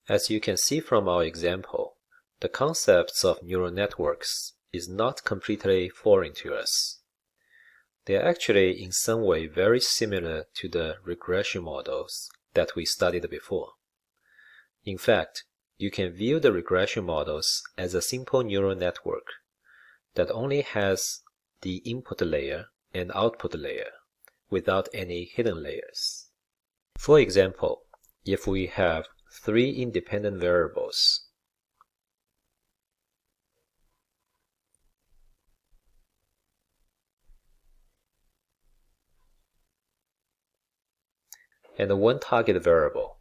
As you can see from our example, the concepts of neural networks is not completely foreign to us. They are actually in some way very similar to the regression models that we studied before. In fact, you can view the regression models as a simple neural network that only has the input layer and output layer without any hidden layers. For example, if we have 3 independent variables, and 1 target variable,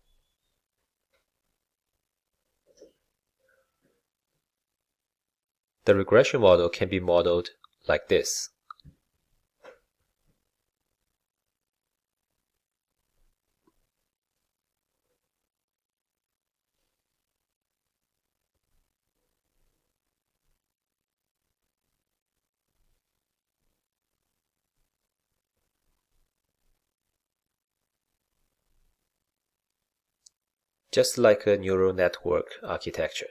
the regression model can be modeled like this. Just like a neural network architecture.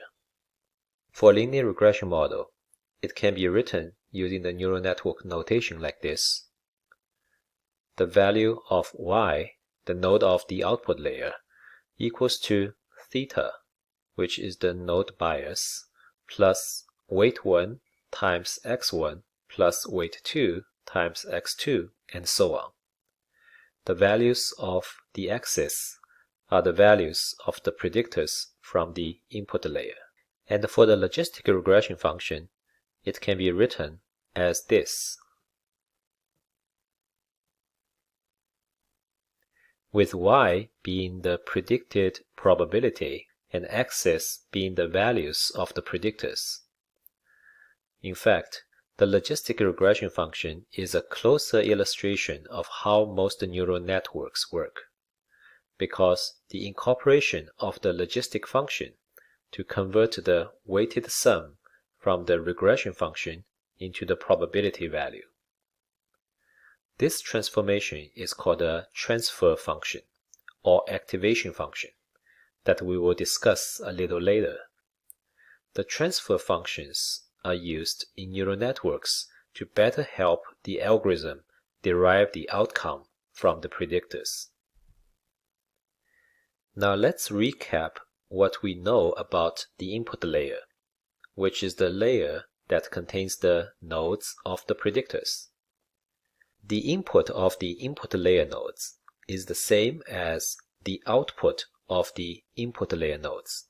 For a linear regression model, it can be written using the neural network notation like this. The value of y, the node of the output layer, equals to theta, which is the node bias, plus weight 1 times x1 plus weight 2 times x2, and so on. The values of the x's are the values of the predictors from the input layer. And for the logistic regression function, it can be written as this, with y being the predicted probability and x's being the values of the predictors. In fact, the logistic regression function is a closer illustration of how most neural networks work, because the incorporation of the logistic function to convert the weighted sum from the regression function into the probability value. This transformation is called a transfer function or activation function that we will discuss a little later. The transfer functions are used in neural networks to better help the algorithm derive the outcome from the predictors. Now let's recap what we know about the input layer, which is the layer that contains the nodes of the predictors. The input of the input layer nodes is the same as the output of the input layer nodes,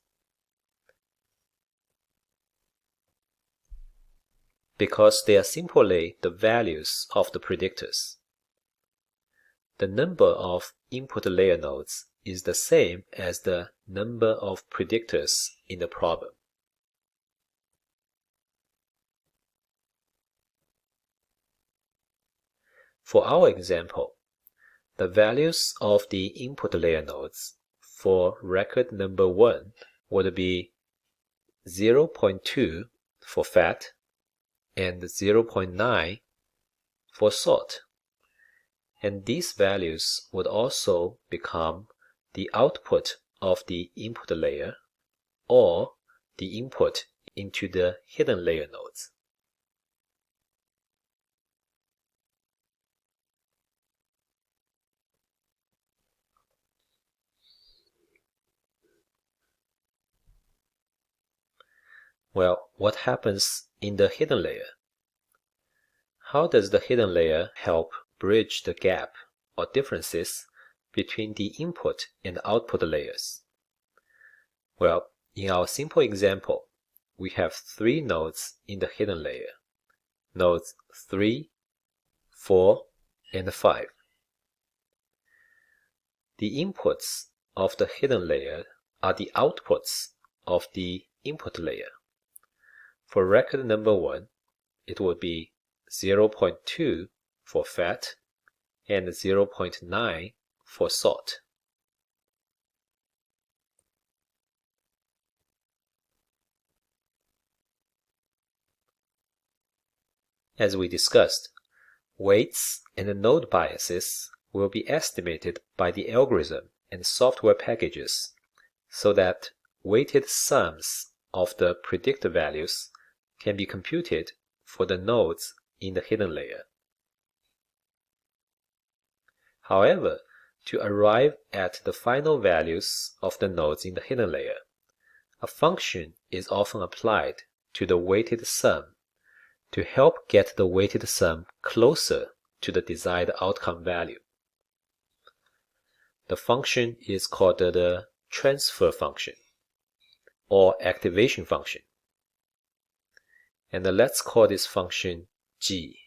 because they are simply the values of the predictors. The number of input layer nodes is the same as the number of predictors in the problem. For our example, the values of the input layer nodes for record number 1 would be 0.2 for fat and 0.9 for salt. And these values would also become the output of the input layer or the input into the hidden layer nodes. Well, what happens in the hidden layer? How does the hidden layer help bridge the gap or differences between the input and output layers? Well, in our simple example, we have 3 nodes in the hidden layer, nodes 3, 4, and 5. The inputs of the hidden layer are the outputs of the input layer. For record number 1, it would be 0.2 for fat and 0.9 for salt. As we discussed, weights and node biases will be estimated by the algorithm and software packages so that weighted sums of the predictor values can be computed for the nodes in the hidden layer. However, to arrive at the final values of the nodes in the hidden layer, a function is often applied to the weighted sum to help get the weighted sum closer to the desired outcome value. The function is called the transfer function or activation function. And let's call this function g.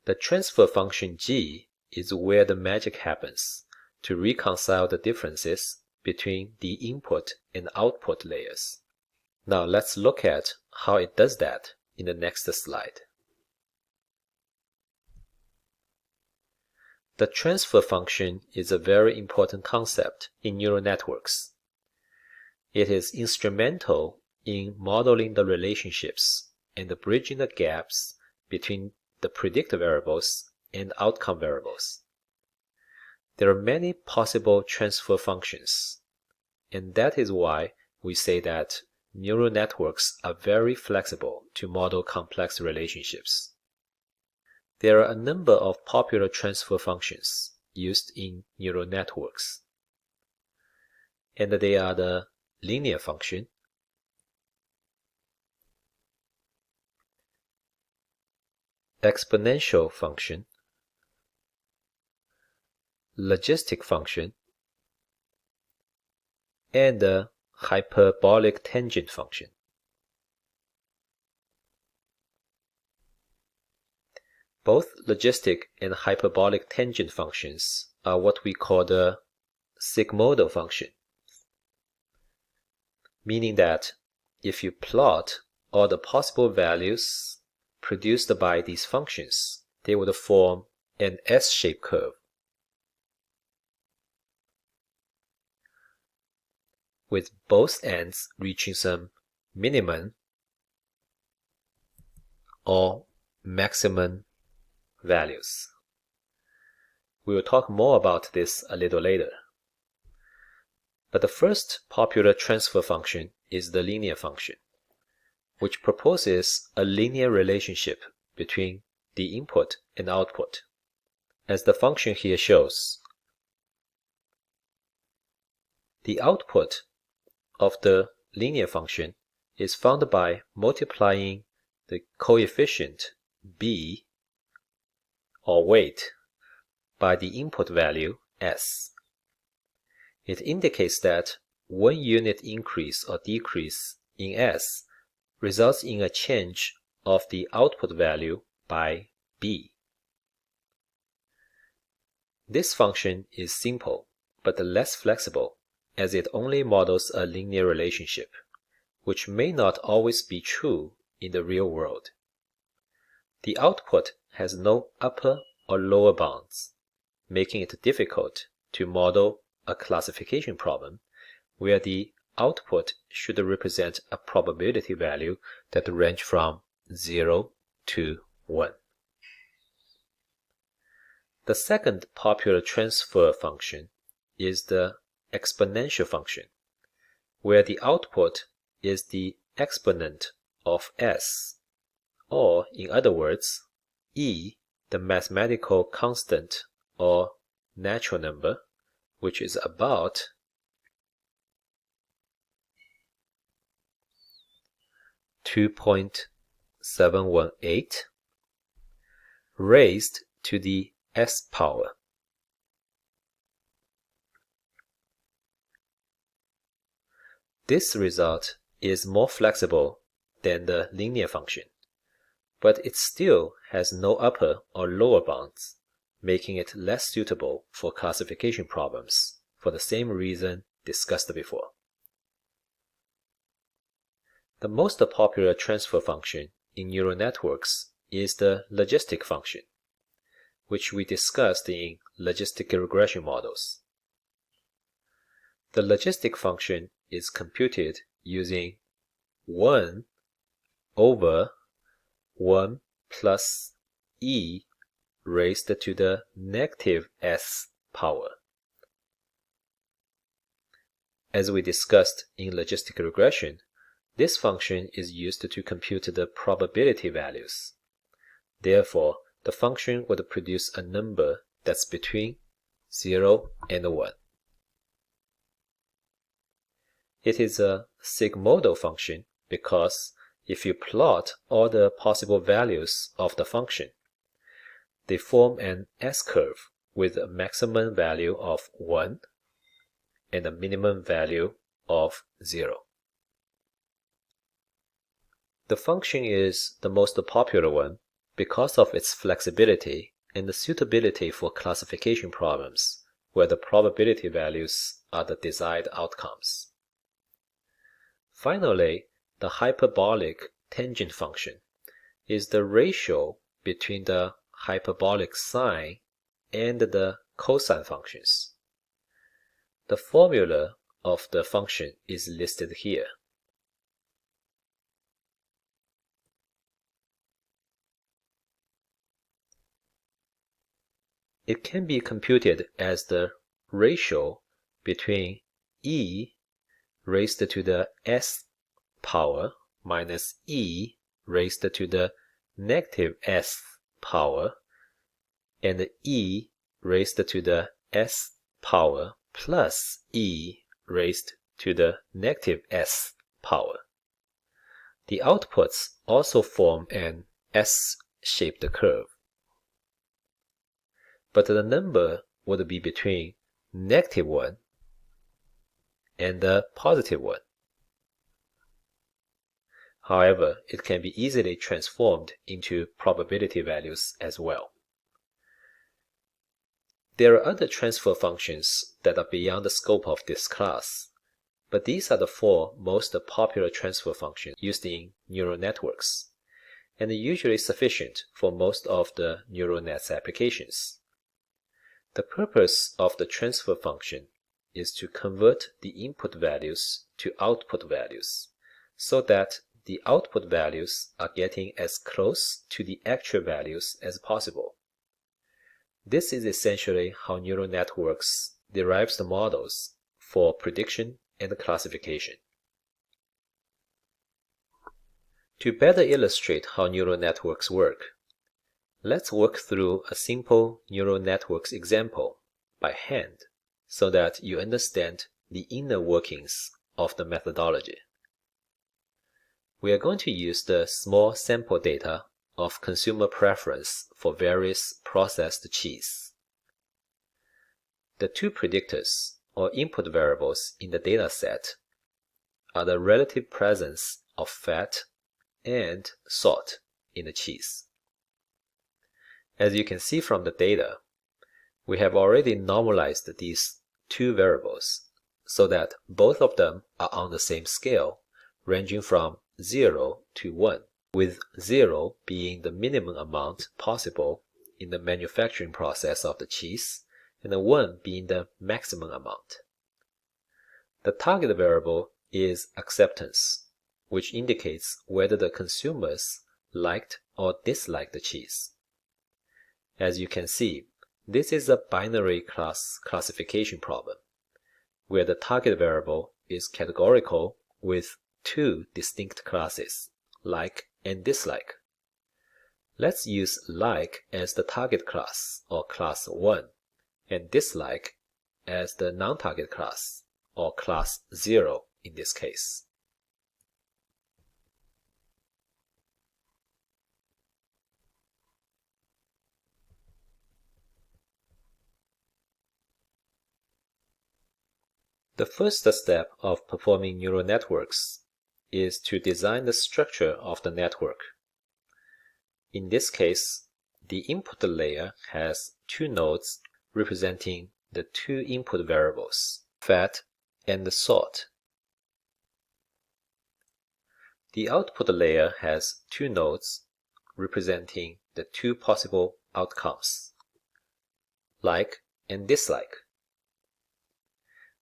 The transfer function g is where the magic happens to reconcile the differences between the input and output layers. Now let's look at how it does that in the next slide. The transfer function is a very important concept in neural networks. It is instrumental in modeling the relationships and bridging the gaps between the predictor variables and outcome variables. There are many possible transfer functions, and that is why we say that neural networks are very flexible to model complex relationships. There are a number of popular transfer functions used in neural networks, and they are the linear function, exponential function, logistic function, and the hyperbolic tangent function. Both logistic and hyperbolic tangent functions are what we call the sigmoidal function, meaning that if you plot all the possible values produced by these functions, they would form an S-shaped curve, with both ends reaching some minimum or maximum values. We will talk more about this a little later. But the first popular transfer function is the linear function, which proposes a linear relationship between the input and output, as the function here shows. The output of the linear function is found by multiplying the coefficient b, or weight, by the input value s. It indicates that 1 unit increase or decrease in s results in a change of the output value by b. This function is simple but less flexible, as it only models a linear relationship, which may not always be true in the real world. The output has no upper or lower bounds, making it difficult to model a classification problem where the output should represent a probability value that range from 0 to 1. The second popular transfer function is the exponential function, where the output is the exponent of s, or in other words, e, the mathematical constant or natural number, which is about 2.718 raised to the s power. This result is more flexible than the linear function, but it still has no upper or lower bounds, making it less suitable for classification problems for the same reason discussed before. The most popular transfer function in neural networks is the logistic function, which we discussed in logistic regression models. The logistic function is computed using 1 over 1 plus e raised to the negative s power. As we discussed in logistic regression, this function is used to compute the probability values. Therefore, the function would produce a number that's between 0 and 1. It is a sigmoidal function because if you plot all the possible values of the function, they form an S-curve with a maximum value of 1 and a minimum value of 0. The function is the most popular one because of its flexibility and the suitability for classification problems where the probability values are the desired outcomes. Finally, the hyperbolic tangent function is the ratio between the hyperbolic sine and the cosine functions. The formula of the function is listed here. It can be computed as the ratio between e raised to the s power minus e raised to the negative s power and e raised to the s power plus e raised to the negative s power. The outputs also form an S-shaped curve, but the number would be between -1 and a +1. However, it can be easily transformed into probability values as well. There are other transfer functions that are beyond the scope of this class, but these are the 4 most popular transfer functions used in neural networks, and usually sufficient for most of the neural nets applications. The purpose of the transfer function is to convert the input values to output values, so that the output values are getting as close to the actual values as possible. This is essentially how neural networks derives the models for prediction and classification. To better illustrate how neural networks work, let's work through a simple neural networks example by hand so that you understand the inner workings of the methodology. We are going to use the small sample data of consumer preference for various processed cheese. The 2 predictors or input variables in the data set are the relative presence of fat and salt in the cheese. As you can see from the data, we have already normalized these 2 variables so that both of them are on the same scale, ranging from 0 to 1, with 0 being the minimum amount possible in the manufacturing process of the cheese, and 1 being the maximum amount. The target variable is acceptance, which indicates whether the consumers liked or disliked the cheese. As you can see, this is a binary classification problem, where the target variable is categorical with 2 distinct classes, like and dislike. Let's use like as the target class, or class 1, and dislike as the non-target class, or class 0 in this case. The first step of performing neural networks is to design the structure of the network. In this case, the input layer has 2 nodes representing the 2 input variables, fat and salt. The output layer has 2 nodes representing the 2 possible outcomes, like and dislike.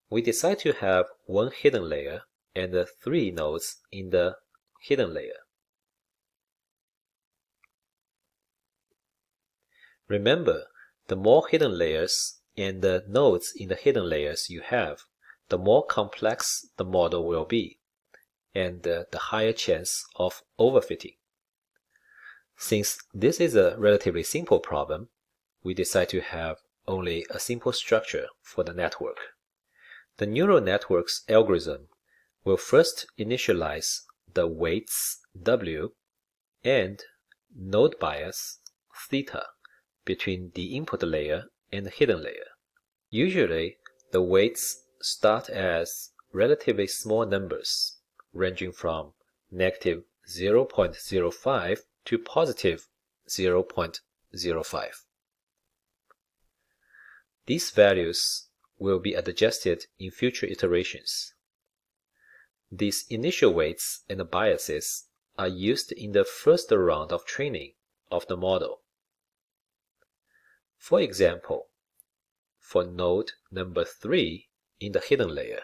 We decide to have 1 hidden layer and 3 nodes in the hidden layer. Remember, the more hidden layers and the nodes in the hidden layers you have, the more complex the model will be, and the higher chance of overfitting. Since this is a relatively simple problem, we decide to have only a simple structure for the network. The neural network's algorithm will first initialize the weights W and node bias theta between the input layer and the hidden layer. Usually, the weights start as relatively small numbers, ranging from negative 0.05 to positive 0.05. These values will be adjusted in future iterations. These initial weights and biases are used in the first round of training of the model. For example, for node number 3 in the hidden layer,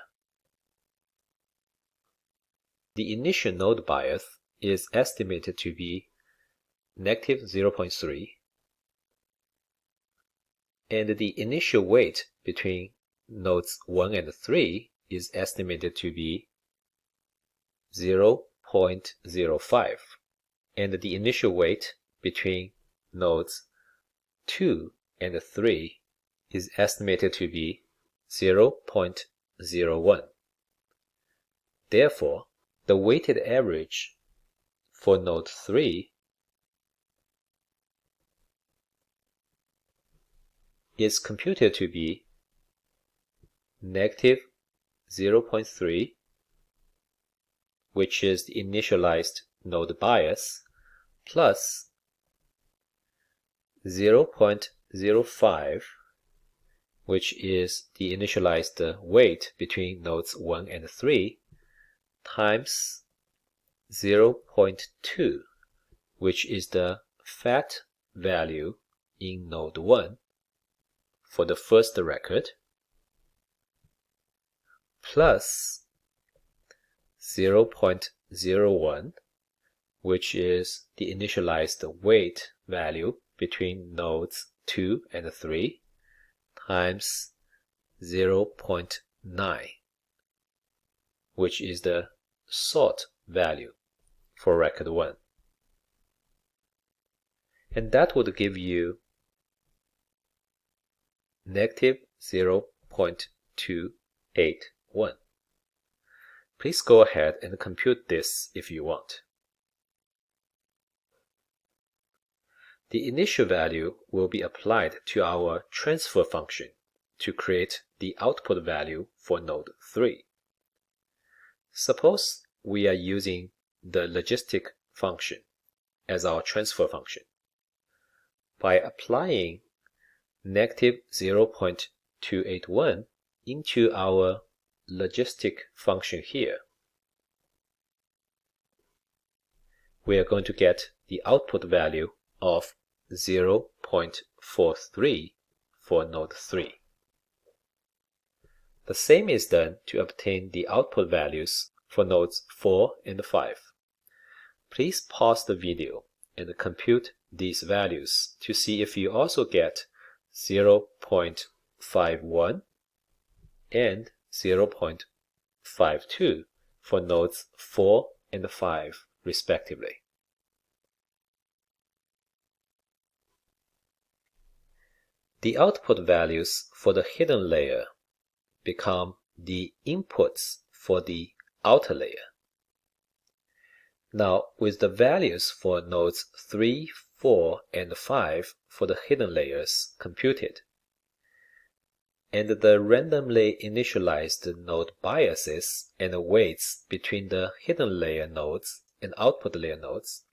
the initial node bias is estimated to be negative 0.3, and the initial weight between nodes 1 and 3 is estimated to be 0.05, and the initial weight between nodes 2 and 3 is estimated to be 0.01. Therefore, the weighted average for node 3 is computed to be negative 0.3, which is the initialized node bias, plus 0.05, which is the initialized weight between nodes 1 and 3, times 0.2, which is the fat value in node 1 for the first record, plus 0.01, which is the initialized weight value between nodes 2 and 3, times 0.9, which is the sort value for record 1. And that would give you negative 0.281. Please go ahead and compute this if you want. The initial value will be applied to our transfer function to create the output value for node 3. Suppose we are using the logistic function as our transfer function. By applying negative 0.281 into our logistic function here, we are going to get the output value of 0.43 for node 3. The same is done to obtain the output values for nodes 4 and 5. Please pause the video and compute these values to see if you also get 0.51 and 0.52 for nodes 4 and 5 respectively. The output values for the hidden layer become the inputs for the outer layer. Now, with the values for nodes 3, 4, and 5 for the hidden layers computed, and the randomly initialized node biases and weights between the hidden layer nodes and output layer nodes,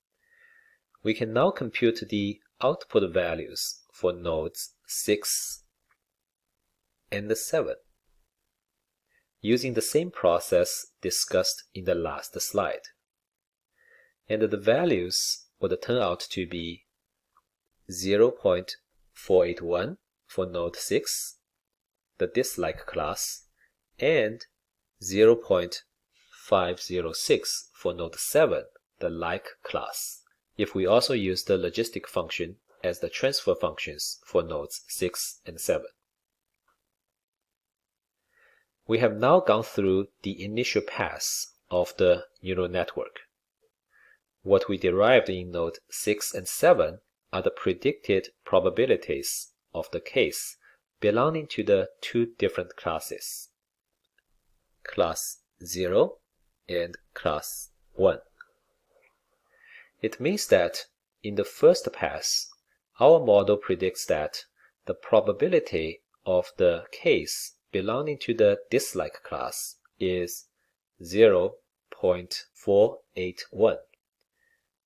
we can now compute the output values for nodes 6 and 7, using the same process discussed in the last slide. And the values would turn out to be 0.481 for node 6, the dislike class, and 0.506 for node 7, the like class, if we also use the logistic function as the transfer functions for nodes 6 and 7. We have now gone through the initial pass of the neural network. What we derived in node 6 and 7 are the predicted probabilities of the case belonging to the two different classes, class 0 and class 1. It means that in the first pass, our model predicts that the probability of the case belonging to the dislike class is 0.481,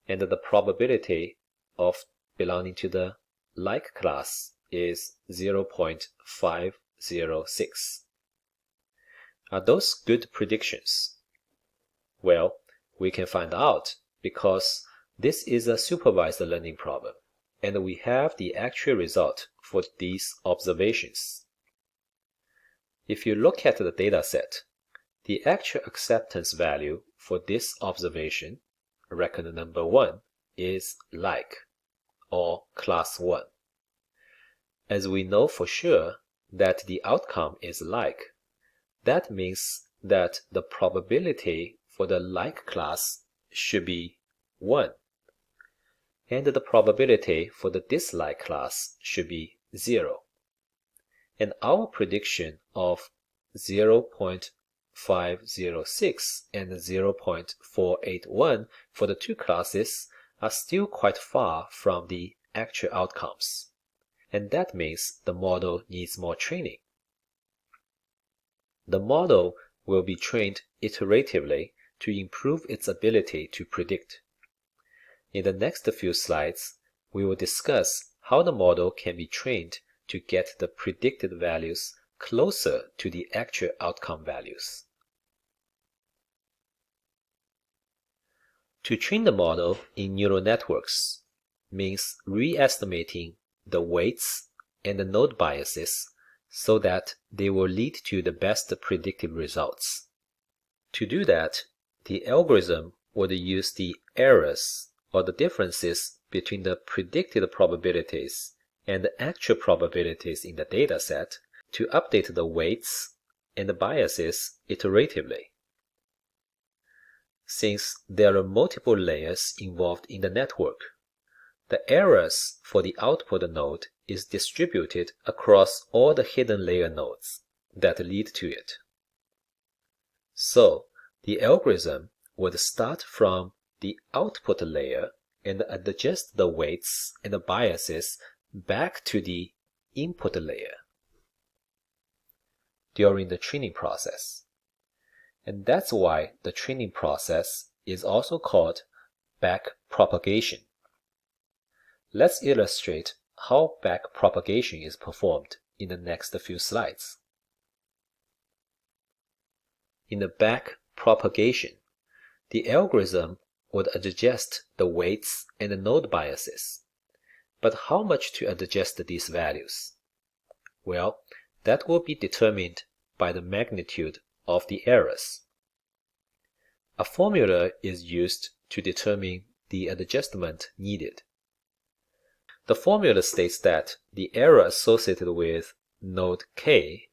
and the probability of belonging to the like class is 0.506. Are those good predictions? Well, we can find out because this is a supervised learning problem, and we have the actual result for these observations. If you look at the dataset, the actual acceptance value for this observation, record number 1, is like, or class 1. As we know for sure that the outcome is like, that means that the probability for the like class should be 1, and the probability for the dislike class should be 0. And our prediction of 0.506 and 0.481 for the two classes are still quite far from the actual outcomes. And that means the model needs more training. The model will be trained iteratively to improve its ability to predict. In the next few slides, we will discuss how the model can be trained to get the predicted values closer to the actual outcome values. To train the model in neural networks means re-estimating the weights and the node biases so that they will lead to the best predictive results. To do that, the algorithm would use the errors or the differences between the predicted probabilities and the actual probabilities in the dataset to update the weights and the biases iteratively. Since there are multiple layers involved in the network, the errors for the output node is distributed across all the hidden layer nodes that lead to it. So, the algorithm would start from the output layer and adjust the weights and the biases back to the input layer during the training process. And that's why the training process is also called backpropagation. Let's illustrate how backpropagation is performed in the next few slides. In the backpropagation, the algorithm would adjust the weights and the node biases. But how much to adjust these values? Well, that will be determined by the magnitude of the errors. A formula is used to determine the adjustment needed. The formula states that the error associated with node k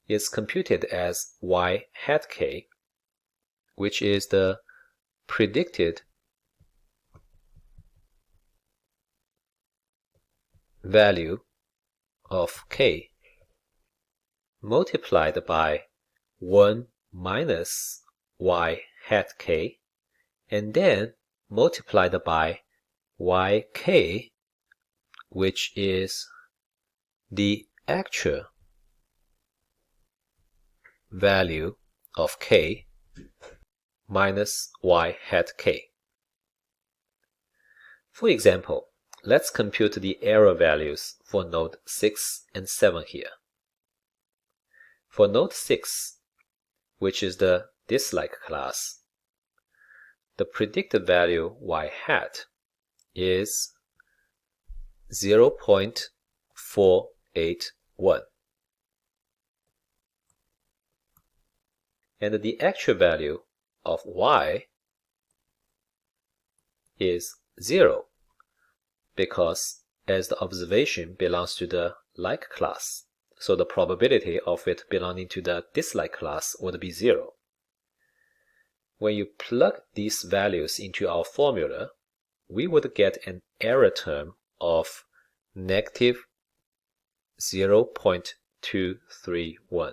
is computed as y hat k, which is the predicted value of k multiplied by 1 minus y hat k, and then multiplied by yk, which is the actual value of k minus y hat k. For example, let's compute the error values for node 6 and 7 here. For node 6, which is the dislike class, the predicted value y hat is 0.481, and the actual value of y is 0, because as the observation belongs to the like class, so the probability of it belonging to the dislike class would be 0. When you plug these values into our formula, we would get an error term of negative 0.231.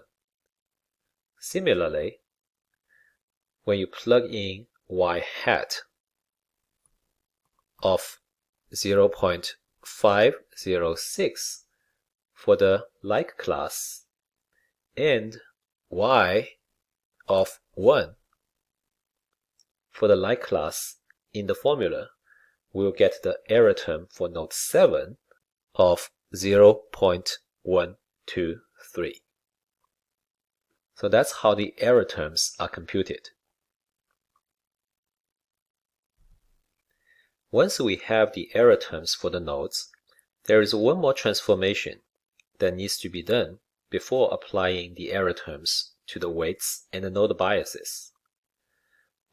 Similarly, when you plug in y hat of 0.506 for the like class and y of 1 for the like class in the formula, we'll get the error term for node 7 of 0.123. So that's how the error terms are computed. Once we have the error terms for the nodes, there is one more transformation that needs to be done before applying the error terms to the weights and the node biases.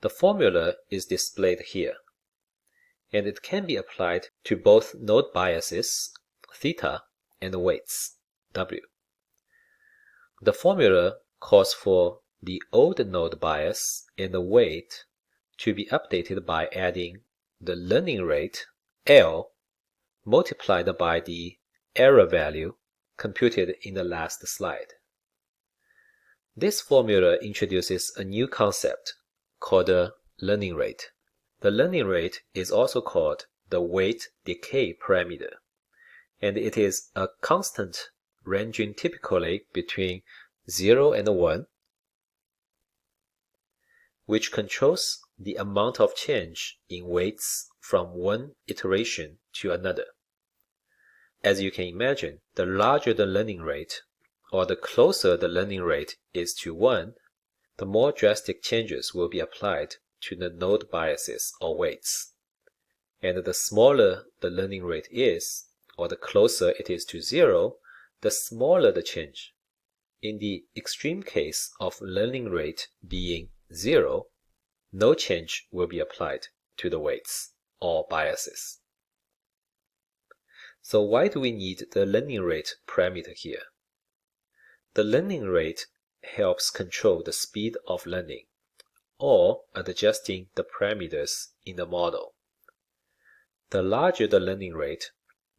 The formula is displayed here, and it can be applied to both node biases, theta, and weights, w. The formula calls for the old node bias and the weight to be updated by adding the learning rate, L, multiplied by the error value computed in the last slide. This formula introduces a new concept called the learning rate. The learning rate is also called the weight decay parameter, and it is a constant ranging typically between 0 and 1, which controls the amount of change in weights from one iteration to another. As you can imagine, the larger the learning rate, or the closer the learning rate is to 1, the more drastic changes will be applied to the node biases or weights. And the smaller the learning rate is, or the closer it is to 0, the smaller the change. In the extreme case of learning rate being 0, no change will be applied to the weights or biases. So why do we need the learning rate parameter here? The learning rate helps control the speed of learning, or adjusting the parameters in the model. The larger the learning rate,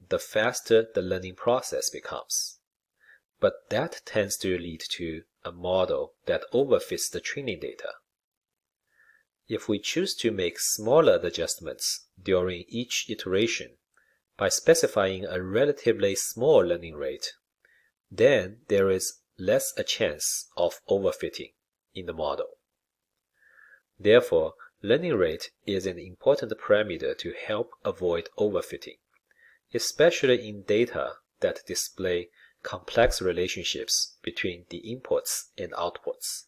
the faster the learning process becomes. But that tends to lead to a model that overfits the training data. If we choose to make smaller adjustments during each iteration by specifying a relatively small learning rate, then there is less a chance of overfitting in the model. Therefore, learning rate is an important parameter to help avoid overfitting, especially in data that display complex relationships between the inputs and outputs.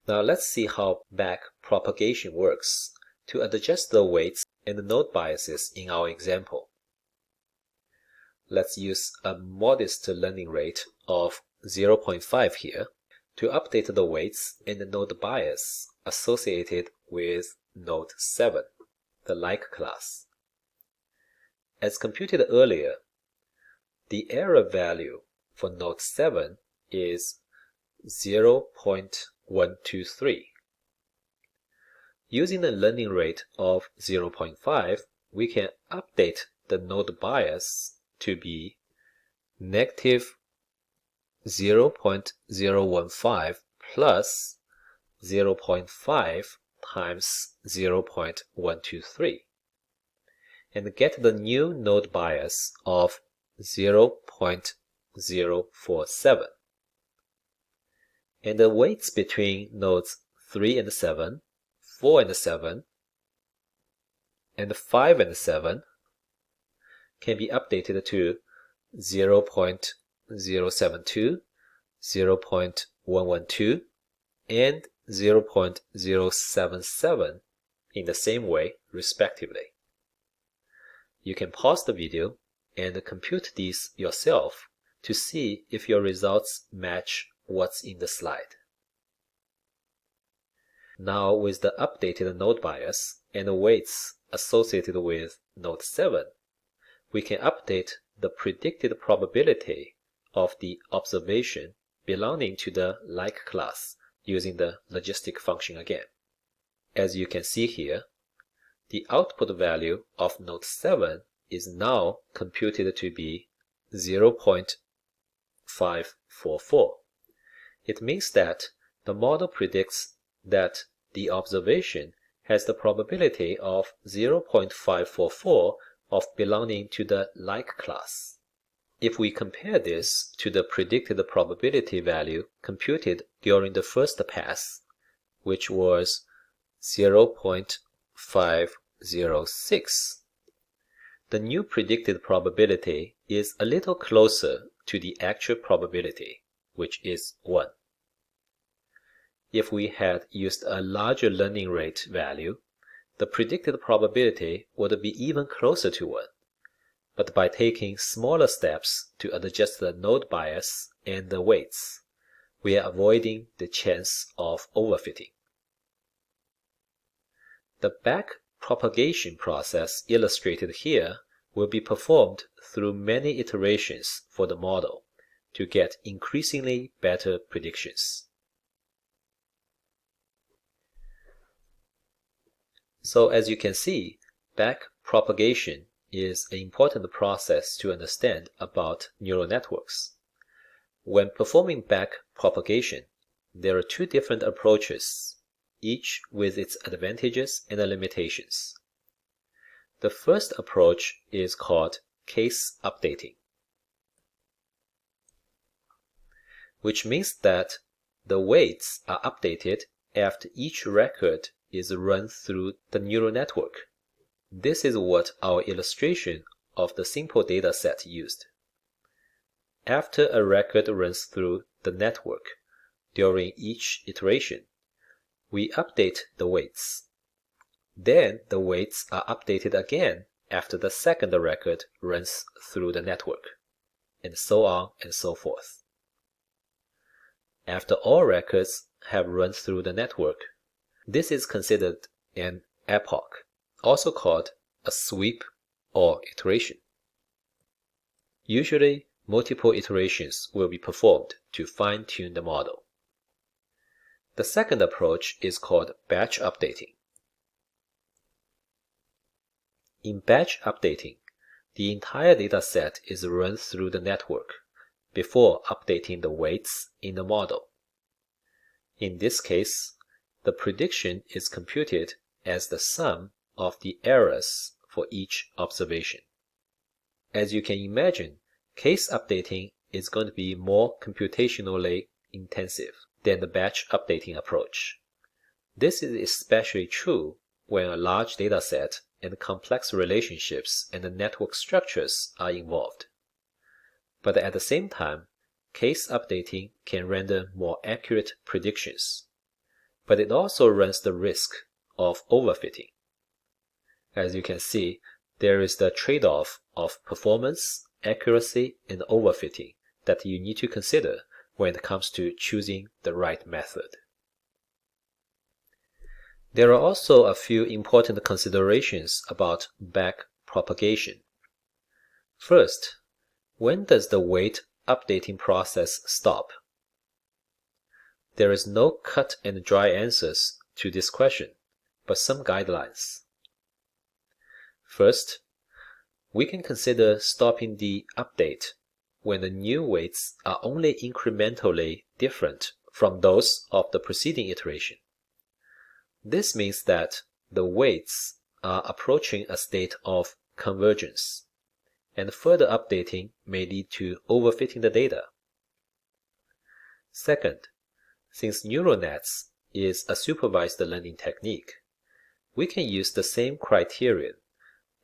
Now let's see how backpropagation works to adjust the weights and the node biases in our example. Let's use a modest learning rate of 0.5 here to update the weights and the node bias associated with node 7, the like class. As computed earlier, the error value for node 7 is 0.123. Using a learning rate of 0.5, we can update the node bias to be negative 0.015 plus 0.5 times 0.123, and get the new node bias of 0.047. And the weights between nodes 3 and 7, 4 and 7, and 5 and 7 can be updated to 0.072, 0.112, and 0.077 in the same way, respectively. You can pause the video and compute these yourself to see if your results match what's in the slide. Now, with the updated node bias and the weights associated with node 7, we can update the predicted probability of the observation belonging to the like class using the logistic function again. As you can see here, the output value of node 7 is now computed to be 0.544. It means that the model predicts that the observation has the probability of 0.544 of belonging to the like class. If we compare this to the predicted probability value computed during the first pass, which was 0.506, the new predicted probability is a little closer to the actual probability, which is 1. If we had used a larger learning rate value, the predicted probability would be even closer to 1. But by taking smaller steps to adjust the node bias and the weights, we are avoiding the chance of overfitting. The backpropagation process illustrated here will be performed through many iterations for the model to get increasingly better predictions. So as you can see, backpropagation is an important process to understand about neural networks. When performing backpropagation, there are two different approaches, each with its advantages and limitations. The first approach is called case updating, which means that the weights are updated after each record is run through the neural network. This is what our illustration of the simple data set used. After a record runs through the network, during each iteration, we update the weights. Then the weights are updated again after the second record runs through the network, and so on and so forth. After all records have run through the network, this is considered an epoch, also called a sweep or iteration. Usually, multiple iterations will be performed to fine-tune the model. The second approach is called batch updating. In batch updating, the entire dataset is run through the network before updating the weights in the model. In this case, the prediction is computed as the sum of the errors for each observation. As you can imagine, case updating is going to be more computationally intensive than the batch updating approach. This is especially true when a large dataset and complex relationships and network structures are involved. But at the same time, case updating can render more accurate predictions, but it also runs the risk of overfitting. As you can see, there is the trade-off of performance, accuracy, and overfitting that you need to consider when it comes to choosing the right method. There are also a few important considerations about backpropagation. First, when does the weight updating process stop? There is no cut and dry answers to this question, but some guidelines. First, we can consider stopping the update when the new weights are only incrementally different from those of the preceding iteration. This means that the weights are approaching a state of convergence, and further updating may lead to overfitting the data. Second, since neural nets is a supervised learning technique, we can use the same criterion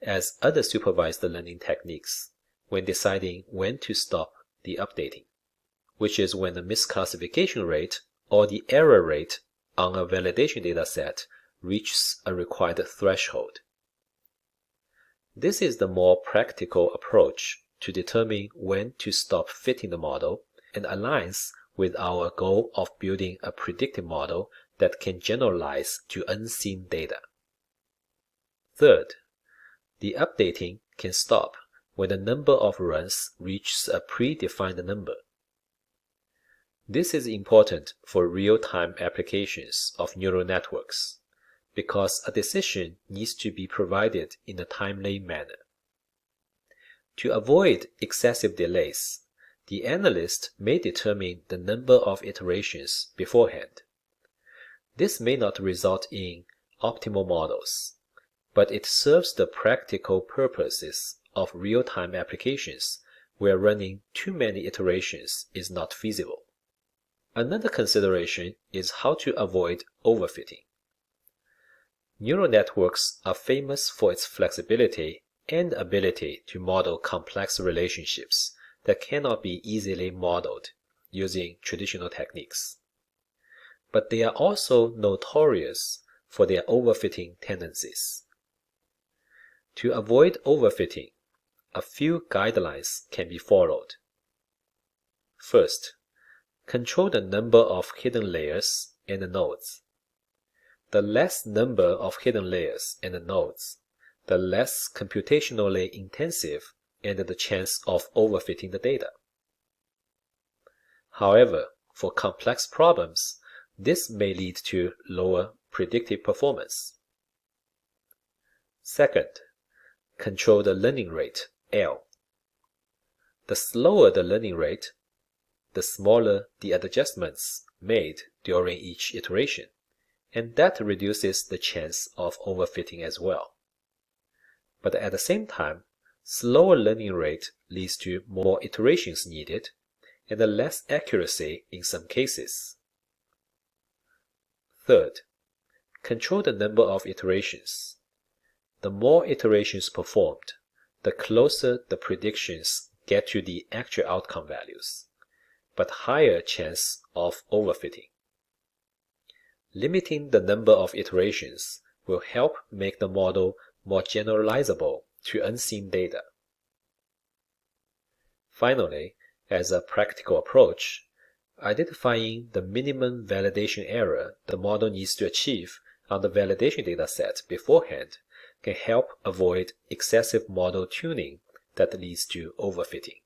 as other supervised learning techniques when deciding when to stop the updating, which is when the misclassification rate or the error rate on a validation dataset reaches a required threshold. This is the more practical approach to determine when to stop fitting the model and aligns with our goal of building a predictive model that can generalize to unseen data. Third, the updating can stop when the number of runs reaches a predefined number. This is important for real-time applications of neural networks, because a decision needs to be provided in a timely manner. To avoid excessive delays, the analyst may determine the number of iterations beforehand. This may not result in optimal models, but it serves the practical purposes of real-time applications where running too many iterations is not feasible. Another consideration is how to avoid overfitting. Neural networks are famous for its flexibility and ability to model complex relationships that cannot be easily modeled using traditional techniques. But they are also notorious for their overfitting tendencies. To avoid overfitting, a few guidelines can be followed. First, control the number of hidden layers and nodes. The less number of hidden layers and nodes, the less computationally intensive and the chance of overfitting the data. However, for complex problems, this may lead to lower predictive performance. Second, control the learning rate, L. The slower the learning rate, the smaller the adjustments made during each iteration, and that reduces the chance of overfitting as well. But at the same time, slower learning rate leads to more iterations needed and less accuracy in some cases. Third, control the number of iterations. The more iterations performed, the closer the predictions get to the actual outcome values, but higher chance of overfitting. Limiting the number of iterations will help make the model more generalizable to unseen data. Finally, as a practical approach, identifying the minimum validation error the model needs to achieve on the validation dataset beforehand can help avoid excessive model tuning that leads to overfitting.